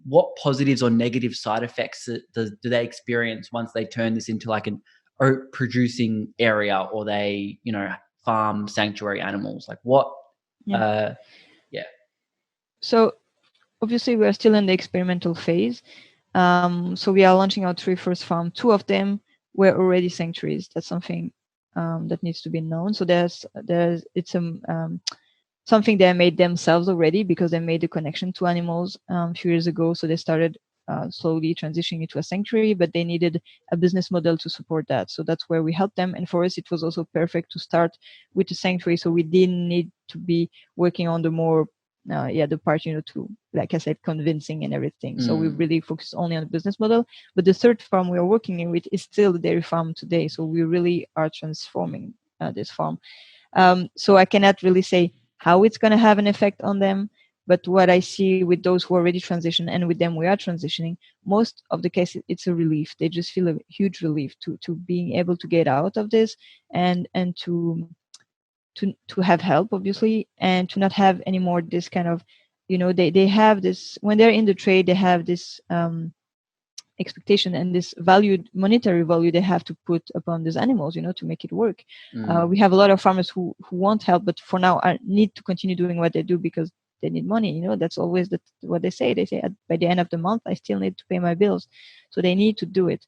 what positives or negative side effects do they experience once they turn this into like an oat producing area, or they, farm sanctuary animals? Like what? Yeah. Yeah. So obviously we're still in the experimental phase. So we are launching our 3 first farm. 2 of them were already sanctuaries. That's something that needs to be known. So it's something they made themselves already, because they made the connection to animals a few years ago. So they started slowly transitioning into a sanctuary, but they needed a business model to support that. So that's where we helped them. And for us, it was also perfect to start with a sanctuary. So we didn't need to be working on the more the part, to, like I said, convincing and everything. So we really focus only on the business model. But the third farm we are working with is still the dairy farm today. So we really are transforming this farm. So I cannot really say how it's going to have an effect on them. But what I see with those who already transition, and with them we are transitioning, most of the cases it's a relief. They just feel a huge relief to being able to get out of this, and to have help, obviously, and to not have anymore this kind of, they have this, when they're in the trade, they have this expectation and this monetary value they have to put upon these animals, to make it work. We have a lot of farmers who want help, but for now need to continue doing what they do because they need money. That's always what they say. They say, by the end of the month I still need to pay my bills, so they need to do it.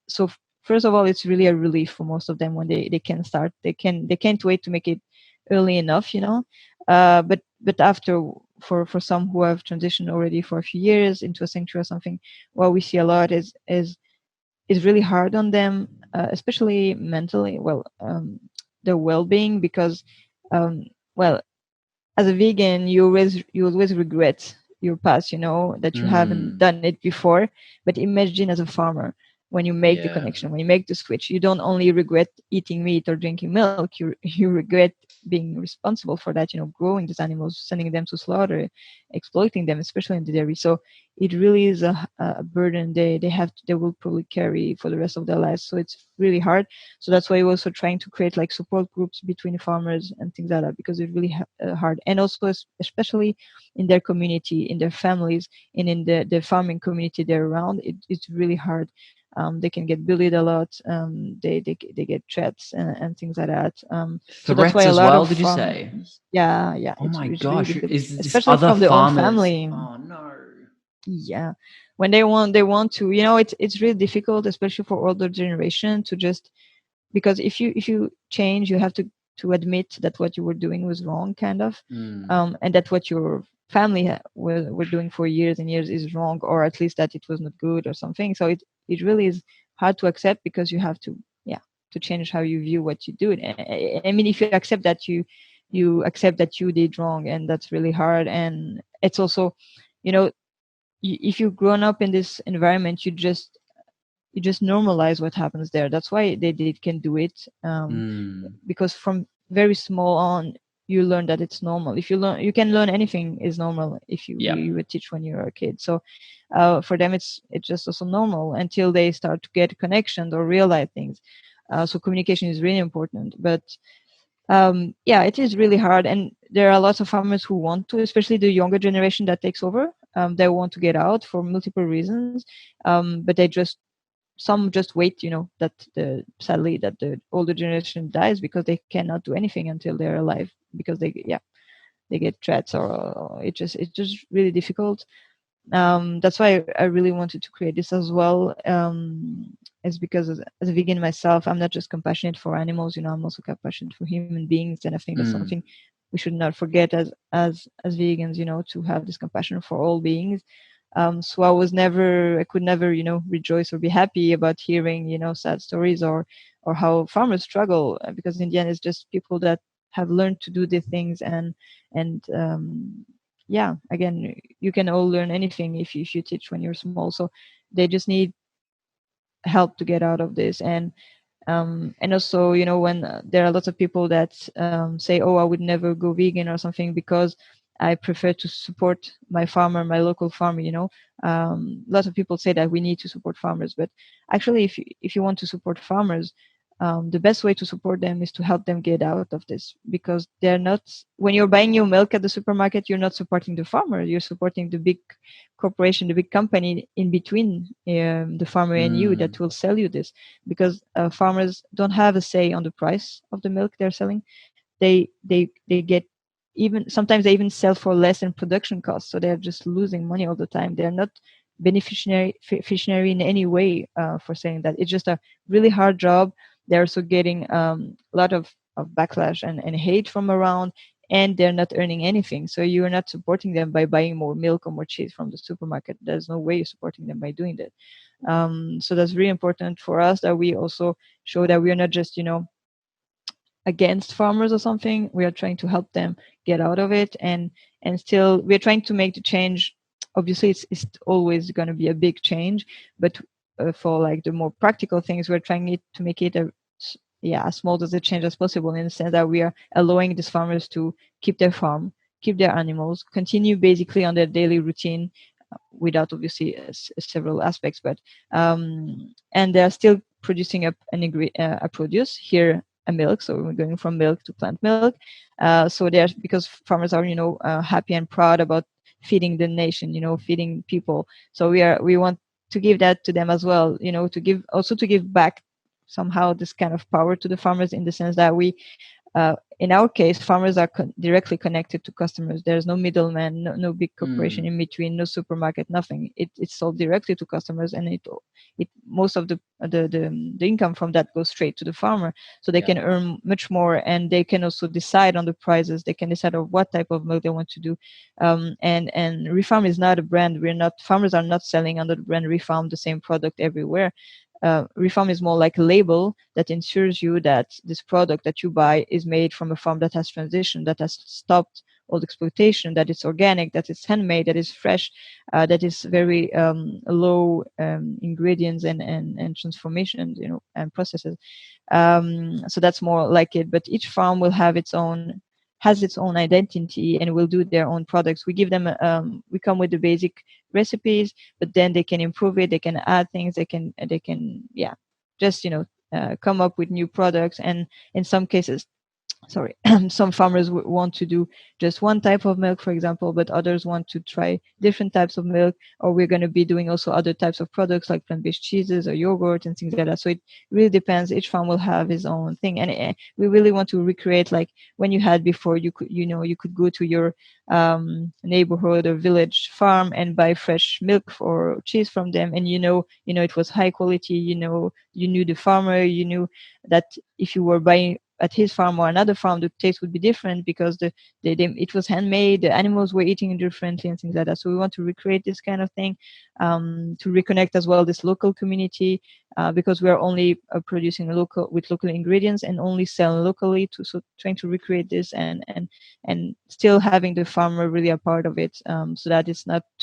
So first of all, it's really a relief for most of them when they can start. They can't wait to make it early enough. But after, for some who have transitioned already for a few years into a sanctuary or something, what we see a lot is really hard on them, especially mentally. Their well-being, because well, as a vegan, you always regret your past, that you haven't done it before. But imagine as a farmer, when you make the connection, when you make the switch, you don't only regret eating meat or drinking milk, you regret being responsible for that, growing these animals, sending them to slaughter, exploiting them, especially in the dairy. So it really is a burden they will probably carry for the rest of their lives. So it's really hard. So that's why we're also trying to create like support groups between farmers and things like that, because it's really hard. And also, especially in their community, in their families, and in the farming community they're around, it's really hard. They can get bullied a lot. They get threats and things like that. So that's why Threats a as lot well, of did you say? yeah. Oh my It's really gosh, difficult, is this especially other from their own farmers? family. Oh no. Yeah, when they want to, it's really difficult, especially for older generation, to just, because if you change, you have to admit that what you were doing was wrong, kind of, and that what your family were doing for years and years is wrong, or at least that it was not good or something. So it really is hard to accept, because you have to, to change how you view what you do. I mean, if you accept that, you accept that you did wrong, and that's really hard. And it's also, you know if you've grown up in this environment, you just normalize what happens there. That's why they can do it, because from very small on, you learn that it's normal. If you can learn anything is normal if you would teach when you're a kid. So for them, it's just also normal until they start to get connections or realize things. So communication is really important. But it is really hard, and there are lots of farmers who want to, especially the younger generation that takes over. They want to get out for multiple reasons, but some just wait, that sadly that the older generation dies, because they cannot do anything until they're alive, because they get threats, or it's just really difficult. That's why I really wanted to create this as well. Is because as a vegan myself, I'm not just compassionate for animals. I'm also compassionate for human beings, and I think that's something we should not forget as vegans. To have this compassion for all beings. So I could never, rejoice or be happy about hearing, sad stories, or how farmers struggle, because in the end, it's just people that have learned to do the things, and again, you can all learn anything if you teach when you're small. So they just need help to get out of this. And also, when there are lots of people that say, oh, I would never go vegan or something because I prefer to support my farmer, my local farmer. Lots of people say that we need to support farmers, but actually, if you want to support farmers, the best way to support them is to help them get out of this, because they're not, when you're buying your milk at the supermarket, you're not supporting the farmer, you're supporting the big corporation, the big company in between the farmer and you that Mm, will sell you this, because farmers don't have a say on the price of the milk they're selling. They get, even sometimes they even sell for less than production costs, so they're just losing money all the time. They're not beneficiary in any way for saying that. It's just a really hard job. They're also getting a lot of backlash and hate from around, and they're not earning anything. So you're not supporting them by buying more milk or more cheese from the supermarket. There's no way you're supporting them by doing that. So that's really important for us, that we also show that we're not just, against farmers or something. We are trying to help them get out of it, and still we're trying to make the change. Obviously it's always going to be a big change, but for like the more practical things, we're trying to make it as small as a change as possible, in the sense that we are allowing these farmers to keep their farm, keep their animals, continue basically on their daily routine, without obviously several aspects, but and they're still producing a produce here, a milk. So we're going from milk to plant milk. So they're, because farmers are, happy and proud about feeding the nation, feeding people. So we want to give that to them as well, to give back somehow this kind of power to the farmers, in the sense that in our case, farmers are directly connected to customers. There's no middleman, no big corporation mm, in between, no supermarket, nothing. It's sold directly to customers, and it most of the income from that goes straight to the farmer, so they yeah. can earn much more, and they can also decide on the prices. They can decide on what type of milk they want to do. And Refarm is not a brand. Farmers are not selling under the brand Refarm the same product everywhere. Refarm is more like a label that ensures you that this product that you buy is made from a farm that has transitioned, that has stopped all the exploitation, that it's organic, that it's handmade, that is fresh, that is very low ingredients and transformations, and processes. So that's more like it. But each farm will have has its own identity, and will do their own products. We give them, we come with the basic recipes, but then they can improve it. They can add things. They can, yeah, just come up with new products. And in some cases, sorry, some farmers want to do just one type of milk, for example, but others want to try different types of milk. Or we're going to be doing also other types of products like plant-based cheeses or yogurt and things like that. So it really depends. Each farm will have his own thing, and we really want to recreate like when you had before. You could go to your neighborhood or village farm and buy fresh milk or cheese from them, and it was high quality. You knew the farmer. You knew that if you were buying at his farm or another farm, the taste would be different, because it was handmade, the animals were eating differently and things like that. So we want to recreate this kind of thing, to reconnect as well this local community, because we are only producing with local ingredients and only selling locally, so trying to recreate this, and still having the farmer really a part of it, so that it's not